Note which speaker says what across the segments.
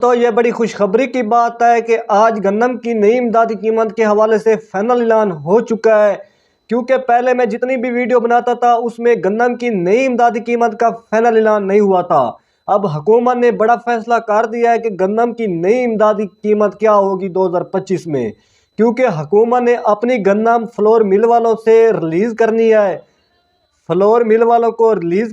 Speaker 1: تو یہ بڑی خوشخبری کی بات ہے کہ آج گندم کی نئی امدادی قیمت کے حوالے سے فائنل اعلان ہو چکا ہے، کیونکہ پہلے میں جتنی بھی ویڈیو بناتا تھا اس میں گندم کی نئی امدادی قیمت کا فائنل اعلان نہیں ہوا تھا۔ اب حکومت نے بڑا فیصلہ کر دیا ہے کہ گندم کی نئی امدادی قیمت کیا ہوگی 2025 میں، کیونکہ حکومت نے اپنی گندم فلور مل والوں سے ریلیز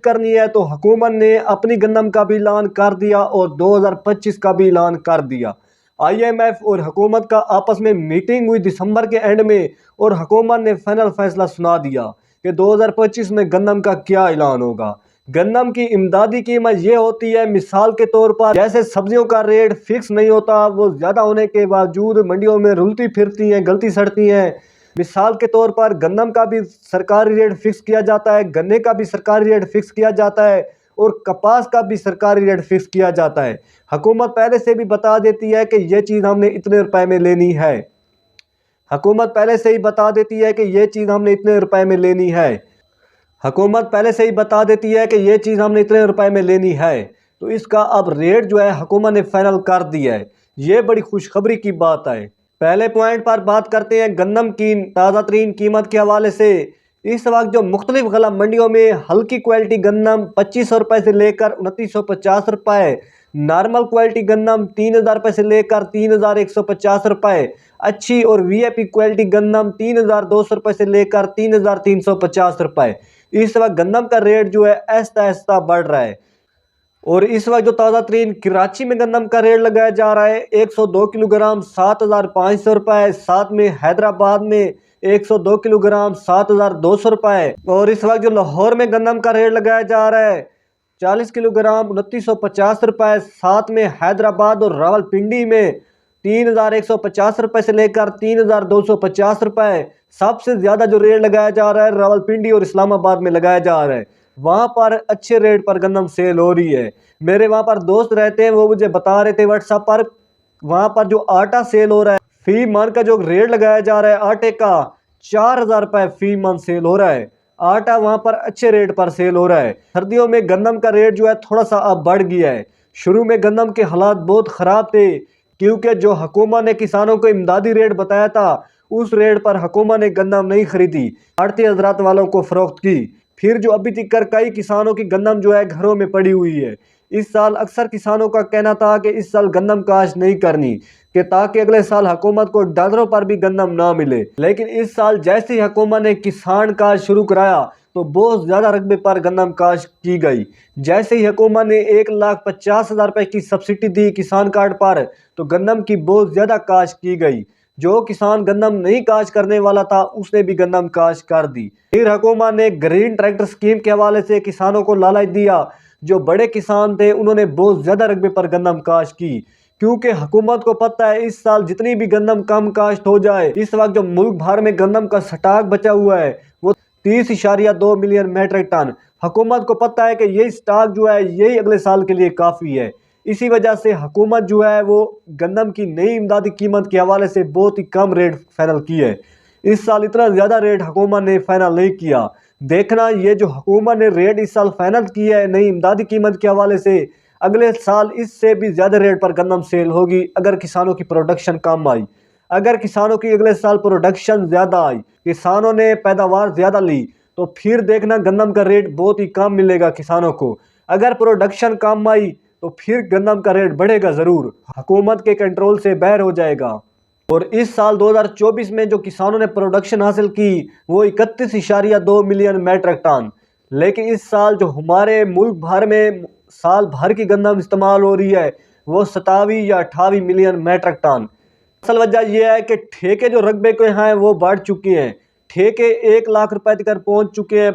Speaker 1: کرنی ہے تو حکومت نے اپنی گندم کا بھی اعلان کر دیا اور 2025 کا بھی اعلان کر دیا۔ IMF اور حکومت کا آپس میں میٹنگ ہوئی دسمبر کے اینڈ میں، اور حکومت نے فائنل فیصلہ سنا دیا کہ 2025 میں گندم کا کیا اعلان ہوگا۔ گندم کی امدادی قیمت یہ ہوتی ہے، مثال کے طور پر جیسے سبزیوں کا ریٹ فکس نہیں ہوتا، وہ زیادہ ہونے کے باوجود منڈیوں میں رلتی پھرتی ہیں، گلتی سڑتی ہیں۔ مثال کے طور پر گندم کا بھی سرکاری ریٹ فکس کیا جاتا ہے، گنے کا بھی سرکاری ریٹ فکس کیا جاتا ہے، اور کپاس کا بھی سرکاری ریٹ فکس کیا جاتا ہے۔ حکومت پہلے سے بھی بتا دیتی ہے کہ یہ چیز ہم نے اتنے روپے میں لینی ہے۔ تو اس کا اب ریٹ جو ہے حکومت نے فائنل کر دیا ہے۔ یہ بڑی خوشخبری کی بات ہے۔ پہلے پوائنٹ پر بات کرتے ہیں گندم کی تازہ ترین قیمت کے حوالے سے۔ اس وقت جو مختلف غلہ منڈیوں میں ہلکی کوالٹی گندم 2500 روپے سے لے کر 2950 روپے، نارمل کوالٹی گندم 3000 روپے سے لے کر 3150 روپے، اچھی اور VIP کوالٹی گندم 3200 روپے سے لے کر 3350 روپے۔ اس وقت گندم کا ریٹ جو ہے آہستہ آہستہ بڑھ رہا ہے، اور اس وقت جو تازہ ترین کراچی میں گندم کا ریٹ لگایا جا رہا ہے 102 کلو گرام 7500 روپے، ساتھ میں حیدرآباد میں 102 کلو گرام 7200 روپے، اور اس وقت جو لاہور میں گندم کا ریٹ لگایا جا رہا ہے 40 کلو گرام 2950 روپے، ساتھ میں حیدرآباد اور راولپنڈی میں 3150 روپے سے لے کر 3250 روپے۔ سب سے زیادہ جو ریٹ لگایا جا رہا ہے راولپنڈی اور اسلام آباد میں لگایا جا رہا ہے، وہاں پر اچھے ریٹ پر گندم سیل ہو رہی ہے۔ میرے وہاں پر دوست رہتے ہیں، وہ مجھے بتا رہے تھے واٹس ایپ پر، وہاں پر جو آٹا سیل ہو رہا ہے فی من کا جو ریٹ لگایا جا رہا ہے آٹے کا 4000 روپے فی من سیل ہو رہا ہے۔ آٹا وہاں پر اچھے ریٹ پر سیل ہو رہا ہے۔ سردیوں میں گندم کا ریٹ جو ہے تھوڑا سا اب بڑھ گیا ہے۔ شروع میں گندم کے حالات بہت خراب تھے، کیونکہ جو حکومت نے کسانوں کو امدادی ریٹ بتایا تھا اس ریٹ پر حکومت نے گندم نہیں خریدی، آڑتی حضرات والوں کو فروخت کی۔ پھر جو ابھی تک کئی کسانوں کی گندم جو ہے گھروں میں پڑی ہوئی ہے۔ اس سال اکثر کسانوں کا کہنا تھا کہ اس سال گندم کاشت نہیں کرنی، کہ تاکہ اگلے سال حکومت کو ڈالروں پر بھی گندم نہ ملے۔ لیکن اس سال جیسے ہی حکومت نے کسان کاشت شروع کرایا تو بہت زیادہ رقبے پر گندم کاشت کی گئی۔ جیسے ہی حکومت نے 1,50,000 روپے کی سبسڈی دی کسان کارڈ پر، تو گندم کی بہت زیادہ کاشت کی گئی۔ جو کسان گندم نہیں کاشت کرنے والا تھا اس نے بھی گندم کاشت کر دی۔ پھر حکومت نے گرین ٹریکٹر اسکیم کے حوالے سے کسانوں کو لالچ دیا۔ جو بڑے کسان تھے انہوں نے بہت زیادہ رقبے پر گندم کاشت کی، کیونکہ حکومت کو پتہ ہے اس سال جتنی بھی گندم کم کاشت ہو جائے، اس وقت جو ملک بھر میں گندم کا سٹاک بچا ہوا ہے وہ 30.2 ملین میٹرک ٹن۔ حکومت کو پتہ ہے کہ یہ سٹاک جو ہے یہی اگلے سال کے لیے کافی ہے۔ اسی وجہ سے حکومت جو ہے وہ گندم کی نئی امدادی قیمت کے حوالے سے بہت ہی کم ریٹ فائنل کی ہے۔ اس سال اتنا زیادہ ریٹ حکومت نے فائنل نہیں کیا۔ دیکھنا یہ جو حکومت نے ریٹ اس سال فائنل کیا ہے نئی امدادی قیمت کے حوالے سے، اگلے سال اس سے بھی زیادہ ریٹ پر گندم سیل ہوگی اگر کسانوں کی پروڈکشن کم آئی۔ اگر کسانوں کی اگلے سال پروڈکشن زیادہ آئی، کسانوں نے پیداوار زیادہ لی، تو پھر دیکھنا گندم کا ریٹ بہت ہی کم ملے گا کسانوں کو۔ اگر پروڈکشن کم آئی تو پھر گندم کا ریٹ بڑھے گا ضرور، حکومت کے کنٹرول سے باہر ہو جائے گا۔ اور اس سال 2024 میں جو کسانوں نے پروڈکشن حاصل کی وہ 31.2 ملین میٹرک ٹن، لیکن اس سال جو ہمارے ملک بھر میں سال بھر کی گندم استعمال ہو رہی ہے وہ 27 یا 28 ملین میٹرک ٹن۔ اصل وجہ یہ ہے کہ ٹھیکے جو رقبے کے ہیں وہ بڑھ چکے ہیں، ٹھیکے 1 لاکھ روپے تک پہنچ چکے ہیں۔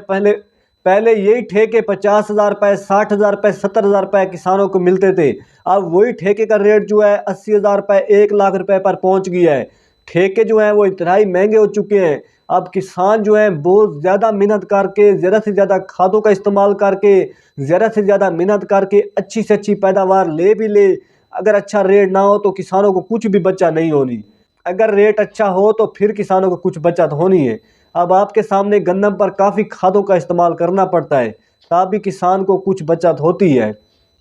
Speaker 1: پہلے یہی ٹھیکے 50,000 روپے 60,000 روپے 70,000 روپے کسانوں کو ملتے تھے، اب وہی ٹھیکے کا ریٹ جو ہے 80,000 روپے 1 لاکھ روپے پر پہنچ گیا ہے۔ ٹھیکے جو ہیں وہ انتہائی مہنگے ہو چکے ہیں۔ اب کسان جو ہیں بہت زیادہ محنت کر کے، زیادہ سے زیادہ کھادوں کا استعمال کر کے، زیادہ سے زیادہ محنت کر کے اچھی سے اچھی پیداوار لے بھی لے، اگر اچھا ریٹ نہ ہو تو کسانوں کو کچھ بھی بچت نہیں ہونی۔ اگر ریٹ اچھا ہو تو پھر کسانوں کو کچھ بچت ہونی ہے۔ اب آپ کے سامنے گندم پر کافی کھادوں کا استعمال کرنا پڑتا ہے، تب بھی کسان کو کچھ بچت ہوتی ہے۔